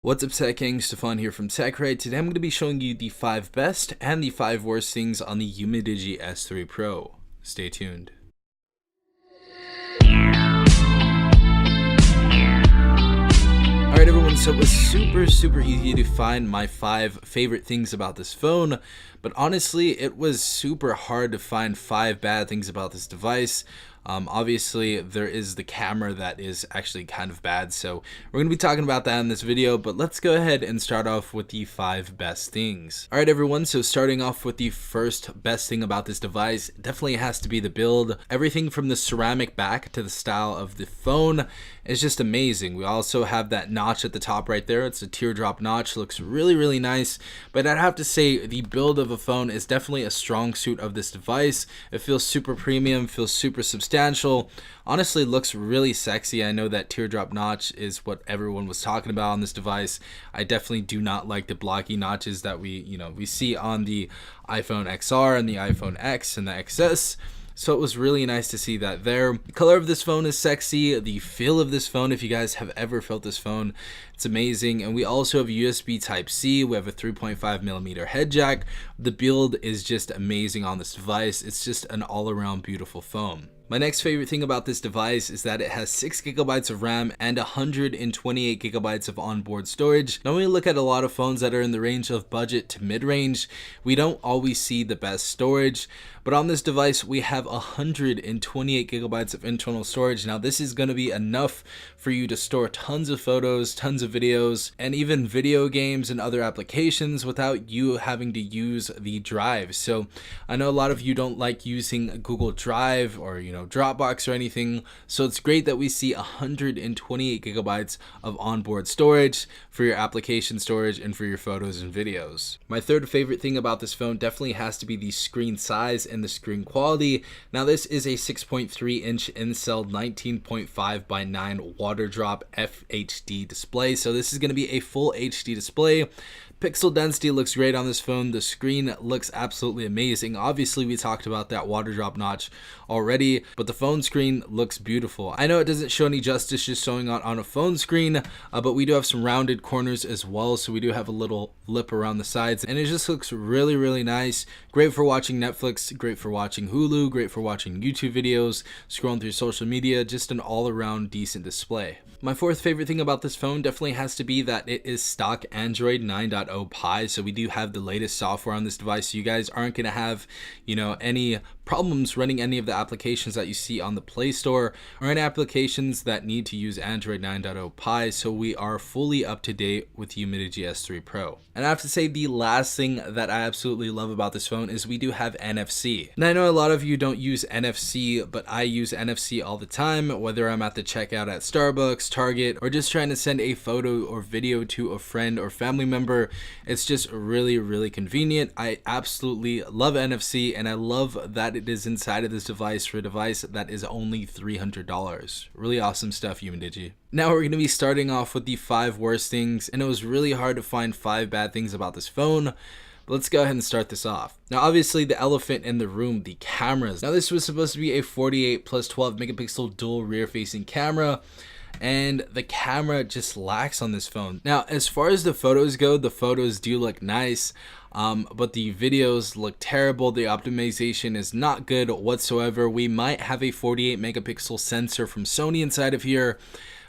What's up, Tech Gang? Stefan here from TechRight. Today I'm going to be showing you the 5 best and the 5 worst things on the Umidigi S3 Pro. Stay tuned. Alright everyone, so it was super easy to find my 5 favorite things about this phone, but honestly it was super hard to find 5 bad things about this device. Obviously there is the camera that is actually kind of bad, so we're going to be talking about that in this video, but let's go ahead and start off with the 5 best things. Alright everyone, so starting off with the first best thing about this device, definitely has to be the build. Everything from the ceramic back to the style of the phone is just amazing. We also have that notch at the top right there. It's a teardrop notch, looks really nice, but I'd have to say the build of a phone is definitely a strong suit of this device. It feels super premium, feels super substantial, honestly looks really sexy. I know that teardrop notch is what everyone was talking about on this device. I definitely do not like the blocky notches that we see on the iPhone XR and the iPhone X and the XS. So it was really nice to see that there. The color of this phone is sexy. The feel of this phone, if you guys have ever felt this phone, it's amazing. And we also have USB Type-C. We have a 3.5mm head jack. The build is just amazing on this device. It's just an all-around beautiful phone. My next favorite thing about this device is that it has 6GB of RAM and 128GB of onboard storage. Now when we look at a lot of phones that are in the range of budget to mid-range, we don't always see the best storage, but on this device we have 128GB of internal storage. Now this is going to be enough for you to store tons of photos, tons of videos, and even video games and other applications without you having to use the drive. So I know a lot of you don't like using Google Drive or Dropbox or anything, so it's great that we see 128GB of onboard storage for your application storage and for your photos and videos. My third favorite thing about this phone definitely has to be the screen size and the screen quality. Now this is a 6.3-inch in-cell 19.5 by 9 water drop FHD display, so this is going to be a full HD display. Pixel density looks great on this phone. The screen looks absolutely amazing. Obviously we talked about that water drop notch already, but the phone screen looks beautiful. I know it doesn't show any justice just showing on a phone screen, but we do have some rounded corners as well, so we do have a little lip around the sides, and it just looks really nice. Great for watching Netflix, great for watching Hulu, great for watching YouTube videos, scrolling through social media, just an all-around decent display. My fourth favorite thing about this phone definitely has to be that it is stock Android 9.0 Pie, so we do have the latest software on this device, so you guys aren't going to have any problems running any of the applications that you see on the Play Store or any applications that need to use Android 9.0 Pie, so we are fully up to date with Umidigi S3 Pro. And I have to say the last thing that I absolutely love about this phone is we do have NFC. And I know a lot of you don't use NFC, but I use NFC all the time, whether I'm at the checkout at Starbucks, Target, or just trying to send a photo or video to a friend or family member. It's just really convenient. I absolutely love NFC, and I love that it is inside of this device for a device that is only $300. Really awesome stuff, Umidigi. Now we're going to be starting off with the 5 worst things, and it was really hard to find 5 bad things about this phone. Let's go ahead and start this off. Now obviously the elephant in the room, the cameras. Now this was supposed to be a 48 plus 12 megapixel dual rear facing camera, and the camera just lacks on this phone. Now as far as the photos go, the photos do look nice, but the videos look terrible. The optimization is not good whatsoever. We might have a 48 megapixel sensor from Sony inside of here,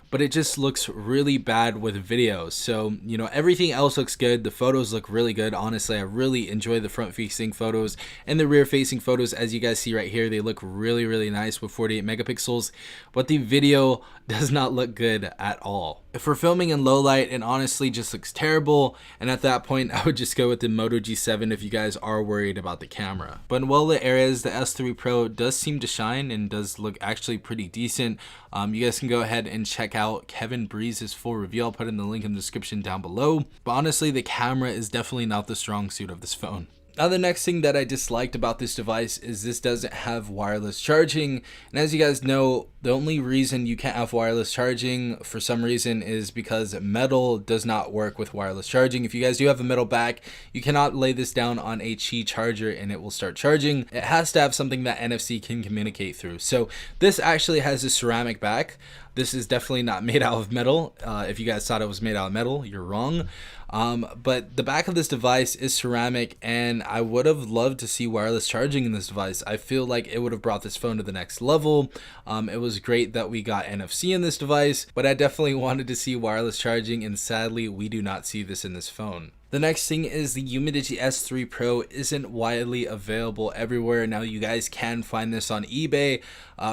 but it just looks really bad with videos. So, everything else looks good. The photos look really good. Honestly, I really enjoy the front facing photos and the rear facing photos. As you guys see right here, they look really nice with 48 megapixels, but the video does not look good at all. If we're filming in low light, it honestly just looks terrible, and at that point I would just go with the Moto G7 if you guys are worried about the camera. But in well-lit areas, the S3 Pro does seem to shine and does look actually pretty decent. You guys can go ahead and check out Kevin Breeze's full review. I'll put in the link in the description down below. But honestly, the camera is definitely not the strong suit of this phone. Now the next thing that I disliked about this device is this doesn't have wireless charging, and as you guys know, The only reason you can't have wireless charging for some reason is because metal does not work with wireless charging. If you guys do have a metal back, you cannot lay this down on a Qi charger and it will start charging. It has to have something that NFC can communicate through. So this actually has a ceramic back. This is definitely not made out of metal. If you guys thought it was made out of metal, you're wrong. But the back of this device is ceramic, and I would have loved to see wireless charging in this device. I feel like it would have brought this phone to the next level. It was great that we got NFC in this device, but I definitely wanted to see wireless charging, and sadly we do not see this in this phone. The next thing is the Umidigi S3 Pro isn't widely available everywhere. Now you guys can find this on eBay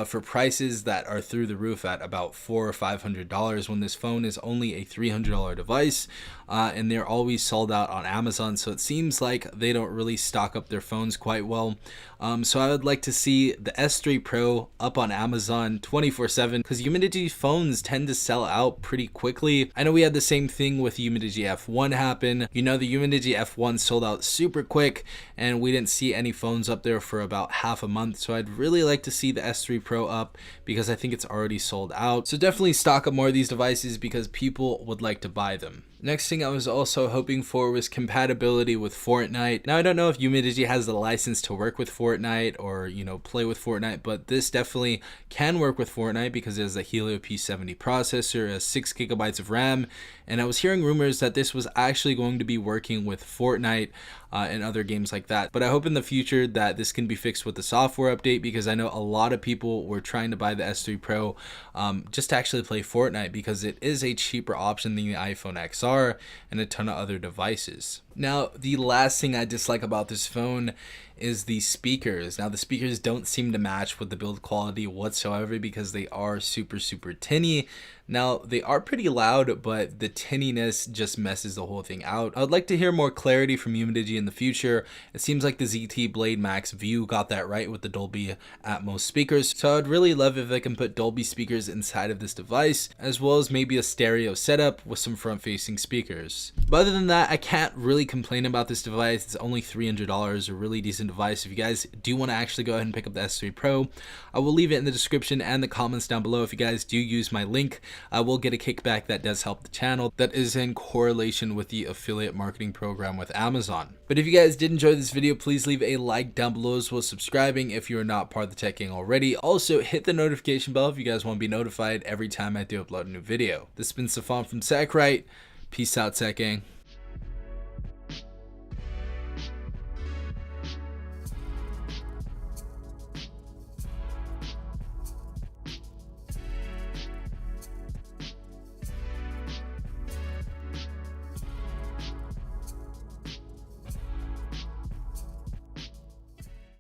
for prices that are through the roof at about $400 or $500 when this phone is only a $300 device, and they're always sold out on Amazon. So it seems like they don't really stock up their phones quite well. So I would like to see the S3 Pro up on Amazon 24/7 because Umidigi phones tend to sell out pretty quickly. I know we had the same thing with Umidigi F1 happen. You know, the Umidigi F1 sold out super quick and we didn't see any phones up there for about half a month. So I'd really like to see the S3 Pro up because I think it's already sold out. So definitely stock up more of these devices because people would like to buy them. Next thing I was also hoping for was compatibility with Fortnite. Now I don't know if Umidigi has the license to work with Fortnite or, you know, play with Fortnite, but this definitely can work with Fortnite because it has a Helio P70 processor, 6 gigabytes of RAM, and I was hearing rumors that this was actually going to be working with Fortnite and other games like that. But I hope in the future that this can be fixed with the software update because I know a lot of people were trying to buy the S3 Pro just to actually play Fortnite because it is a cheaper option than the iPhone XR and a ton of other devices. Now, the last thing I dislike about this phone is the speakers. Now, the speakers don't seem to match with the build quality whatsoever because they are super tinny. Now, they are pretty loud, but the tinniness just messes the whole thing out. I would like to hear more clarity from Umidigi in the future. It seems like the ZT Blade Max View got that right with the Dolby Atmos speakers. So I'd really love if they can put Dolby speakers inside of this device, as well as maybe a stereo setup with some front-facing speakers. But other than that, I can't really complain about this device. It's only $300, a really decent device. If you guys do want to actually go ahead and pick up the S3 Pro, I will leave it in the description and the comments down below. If you guys do use my link, I will get a kickback that does help the channel. That is in correlation with the affiliate marketing program with Amazon. But if you guys did enjoy this video, please leave a like down below as well as subscribing if you are not part of the Tech Gang already. Also, hit the notification bell if you guys want to be notified every time I do upload a new video. This has been Stefan from TechRight. Peace out, Tech Gang.